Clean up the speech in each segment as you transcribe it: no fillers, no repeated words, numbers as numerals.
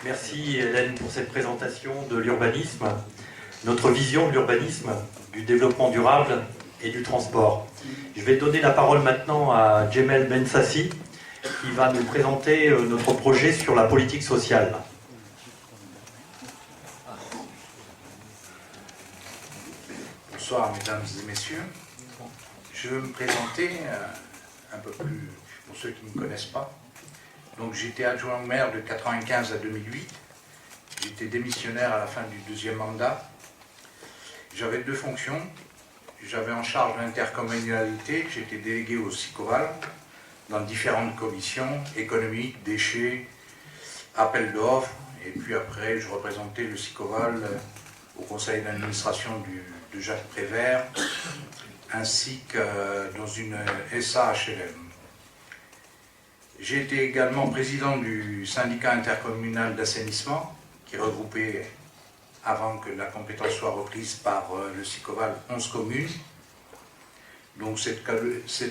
Merci Hélène pour cette présentation de l'urbanisme, notre vision de l'urbanisme, du développement durable et du transport. Je vais donner la parole maintenant à Djemel Bensassi qui va nous présenter notre projet sur la politique sociale. Bonsoir mesdames et messieurs. Je vais me présenter un peu plus pour ceux qui ne me connaissent pas. Donc j'étais adjoint au maire de 1995 à 2008. J'étais démissionnaire à la fin du deuxième mandat. J'avais deux fonctions. J'avais en charge l'intercommunalité, j'étais délégué au SICOVAL dans différentes commissions, économiques, déchets, appels d'offres, et puis après je représentais le SICOVAL au conseil d'administration de Jacques Prévert, ainsi que dans une SAHLM. J'ai été également président du syndicat intercommunal d'assainissement, qui regroupait, avant que la compétence soit reprise par le SICOVAL, 11 communes. Donc cette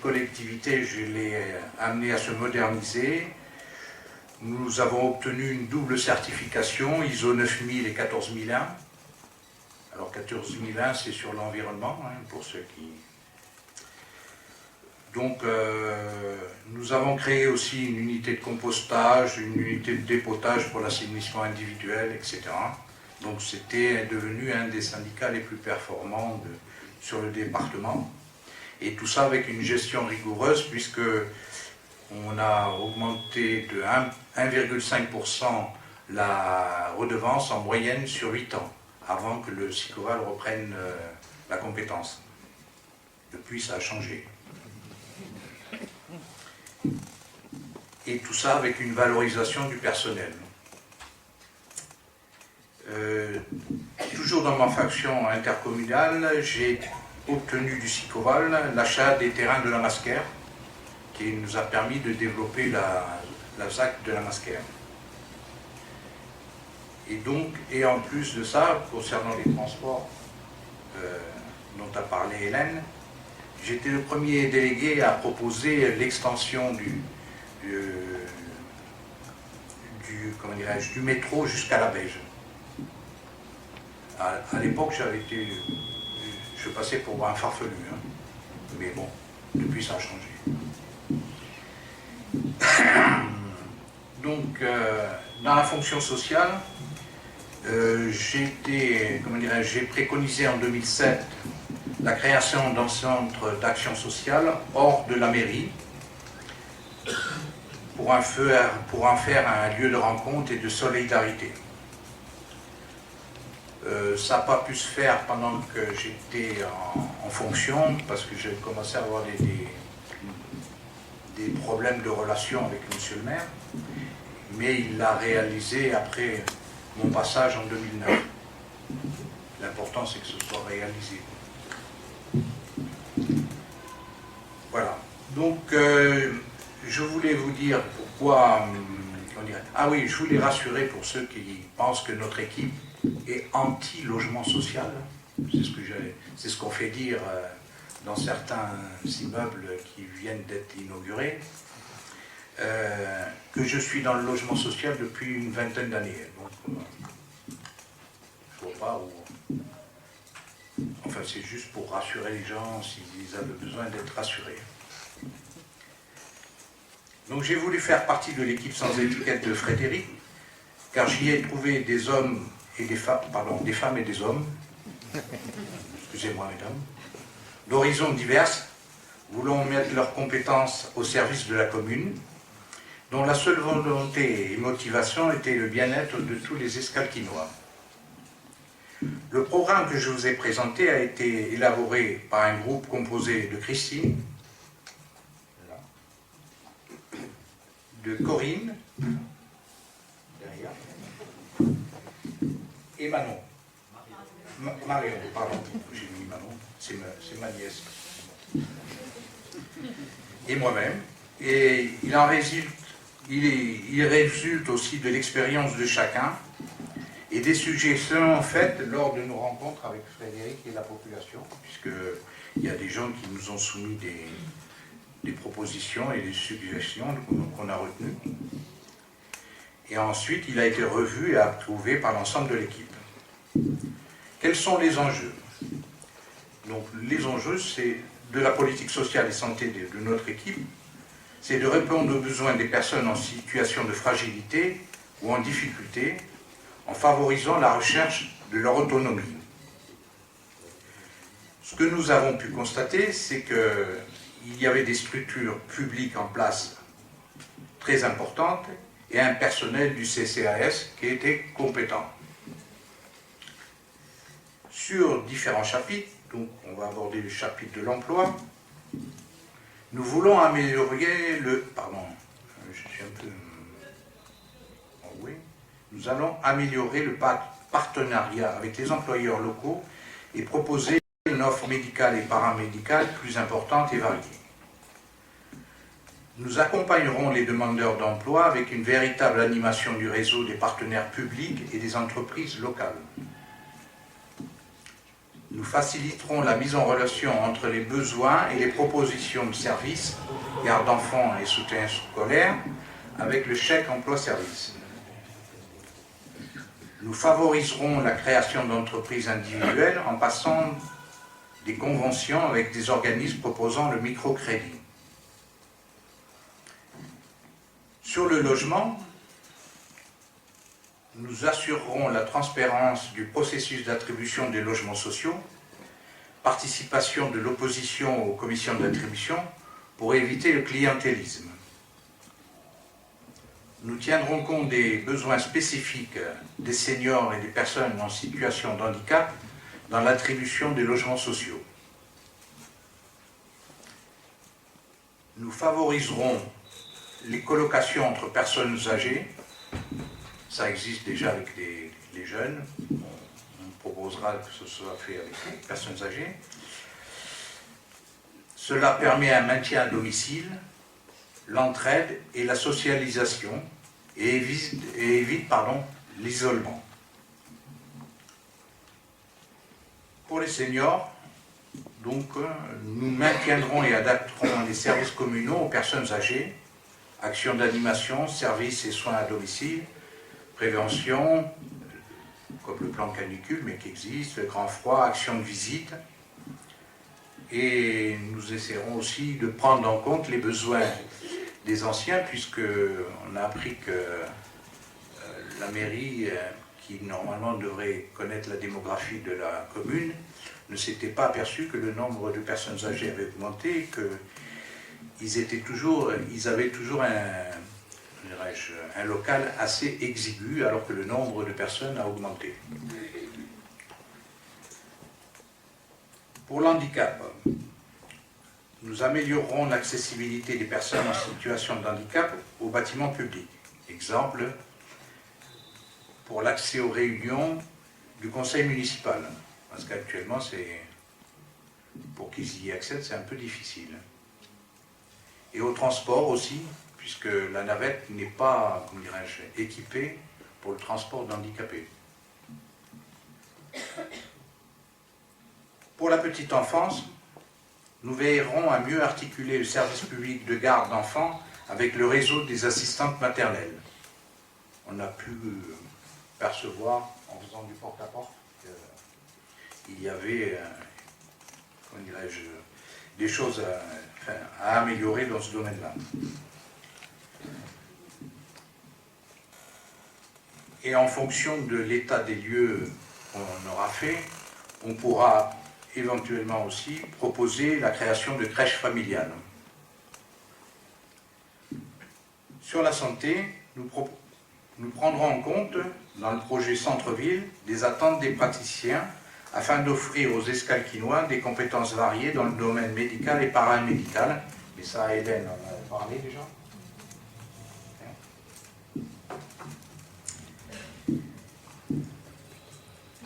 collectivité, je l'ai amenée à se moderniser. Nous avons obtenu une double certification, ISO 9000 et 14001. Alors 14001, c'est sur l'environnement, hein, pour ceux qui... Donc, nous avons créé aussi une unité de compostage, une unité de dépotage pour l'assainissement individuel, etc. Donc, c'était devenu un des syndicats les plus performants sur le département. Et tout ça avec une gestion rigoureuse, puisque on a augmenté de 1,5% la redevance en moyenne sur 8 ans, avant que le SICOVAL reprenne la compétence. Depuis, ça a changé. Et tout ça avec une valorisation du personnel. Toujours dans ma faction intercommunale, j'ai obtenu du SICOVAL l'achat des terrains de la Masquère, qui nous a permis de développer la ZAC de la Masquère. Et en plus de ça, concernant les transports dont a parlé Hélène, j'étais le premier délégué à proposer l'extension du métro jusqu'à la Beige. À l'époque, je passais pour un farfelu, hein. Mais bon, depuis ça a changé. Donc, dans la fonction sociale, j'ai préconisé en 2007 la création d'un centre d'action sociale hors de la mairie pour en faire un lieu de rencontre et de solidarité. Ça n'a pas pu se faire pendant que j'étais en fonction, parce que j'ai commencé à avoir des problèmes de relation avec monsieur le maire, mais il l'a réalisé après mon passage en 2009. L'important, c'est que ce soit réalisé. Voilà. Donc, je voulais vous dire pourquoi... Ah oui, je voulais rassurer pour ceux qui pensent que notre équipe est anti-logement social. C'est ce qu'on fait dire dans certains immeubles qui viennent d'être inaugurés. Que je suis dans le logement social depuis une vingtaine d'années. Donc, je ne vois pas où... Enfin, c'est juste pour rassurer les gens s'ils avaient besoin d'être rassurés. Donc j'ai voulu faire partie de l'équipe sans étiquette de Frédéric, car j'y ai trouvé des hommes et des femmes, des femmes et des hommes, excusez-moi mesdames, d'horizons diverses, voulant mettre leurs compétences au service de la commune, dont la seule volonté et motivation était le bien-être de tous les Escalquinois. Le programme que je vous ai présenté a été élaboré par un groupe composé de Christine, de Corinne, derrière, et Manon. Marion, pardon, j'ai mis Manon, c'est ma nièce. Et moi-même. Et il résulte aussi de l'expérience de chacun et des suggestions faites lors de nos rencontres avec Frédéric et la population, puisqu'il y a des gens qui nous ont soumis des propositions et des suggestions qu'on a retenues. Et ensuite, il a été revu et approuvé par l'ensemble de l'équipe. Quels sont les enjeux? Donc, les enjeux, c'est de la politique sociale et santé de notre équipe, c'est de répondre aux besoins des personnes en situation de fragilité ou en difficulté, en favorisant la recherche de leur autonomie. Ce que nous avons pu constater, c'est qu'il y avait des structures publiques en place très importantes et un personnel du CCAS qui était compétent. Sur différents chapitres, donc on va aborder le chapitre de l'emploi, nous voulons améliorer le... Pardon, je suis un peu... Oh oui. Nous allons améliorer le partenariat avec les employeurs locaux et proposer une offre médicale et paramédicale plus importante et variée. Nous accompagnerons les demandeurs d'emploi avec une véritable animation du réseau des partenaires publics et des entreprises locales. Nous faciliterons la mise en relation entre les besoins et les propositions de services, garde d'enfants et soutien scolaire, avec le chèque emploi-service. Nous favoriserons la création d'entreprises individuelles en passant des conventions avec des organismes proposant le microcrédit. Sur le logement, nous assurerons la transparence du processus d'attribution des logements sociaux, participation de l'opposition aux commissions d'attribution pour éviter le clientélisme. Nous tiendrons compte des besoins spécifiques des seniors et des personnes en situation de handicap dans l'attribution des logements sociaux. Nous favoriserons les colocations entre personnes âgées. Ça existe déjà avec les jeunes. On proposera que ce soit fait avec les personnes âgées. Cela permet un maintien à domicile, l'entraide et la socialisation et évite l'isolement. Pour les seniors, donc, nous maintiendrons et adapterons les services communaux aux personnes âgées, actions d'animation, services et soins à domicile, prévention, comme le plan canicule, mais qui existe, le grand froid, actions de visite. Et nous essaierons aussi de prendre en compte les besoins des anciens, puisqu'on a appris que la mairie, qui normalement devrait connaître la démographie de la commune, ne s'était pas aperçu que le nombre de personnes âgées avait augmenté et qu'ils avaient toujours un local assez exigu, alors que le nombre de personnes a augmenté. Pour l'handicap, nous améliorerons l'accessibilité des personnes en situation de handicap aux bâtiments publics. Exemple, pour l'accès aux réunions du conseil municipal. Parce qu'actuellement, pour qu'ils y accèdent, c'est un peu difficile. Et au transport aussi, puisque la navette n'est pas, comment dirais-je, équipée pour le transport d'handicapés. Pour la petite enfance, nous veillerons à mieux articuler le service public de garde d'enfants avec le réseau des assistantes maternelles. On a pu percevoir, en faisant du porte-à-porte, qu'il y avait, comment dirais-je, des choses à améliorer dans ce domaine-là. Et en fonction de l'état des lieux qu'on aura fait, on pourra éventuellement aussi proposer la création de crèches familiales. Sur la santé, nous prendrons en compte, dans le projet Centre-Ville, des attentes des praticiens afin d'offrir aux Escalquinois des compétences variées dans le domaine médical et paramédical. Et ça, Hélène en a parlé déjà.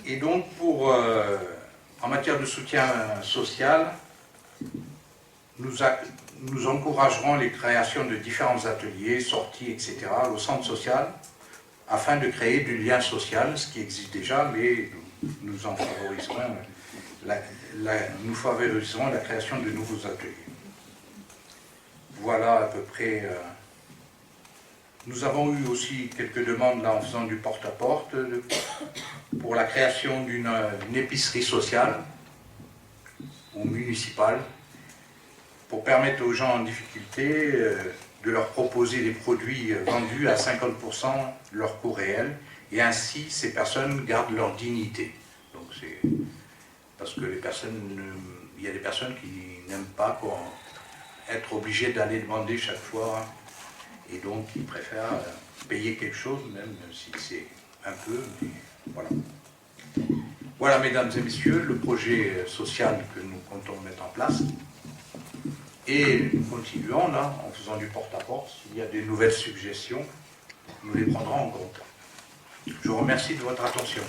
Et donc, en matière de soutien social, nous encouragerons les créations de différents ateliers, sorties, etc. au centre social, afin de créer du lien social, ce qui existe déjà, mais nous favoriserons la création de nouveaux ateliers. Voilà à peu près Nous avons eu aussi quelques demandes là en faisant du porte-à-porte pour la création d'une épicerie sociale ou municipale pour permettre aux gens en difficulté de leur proposer des produits vendus à 50% de leur coût réel, et ainsi ces personnes gardent leur dignité. Donc c'est parce que il y a des personnes qui n'aiment pas être obligées d'aller demander chaque fois, et donc ils préfèrent payer quelque chose, même si c'est un peu, mais voilà. Voilà, mesdames et messieurs, le projet social que nous comptons mettre en place. Et nous continuons là, en faisant du porte-à-porte. S'il y a des nouvelles suggestions, nous les prendrons en compte. Je vous remercie de votre attention.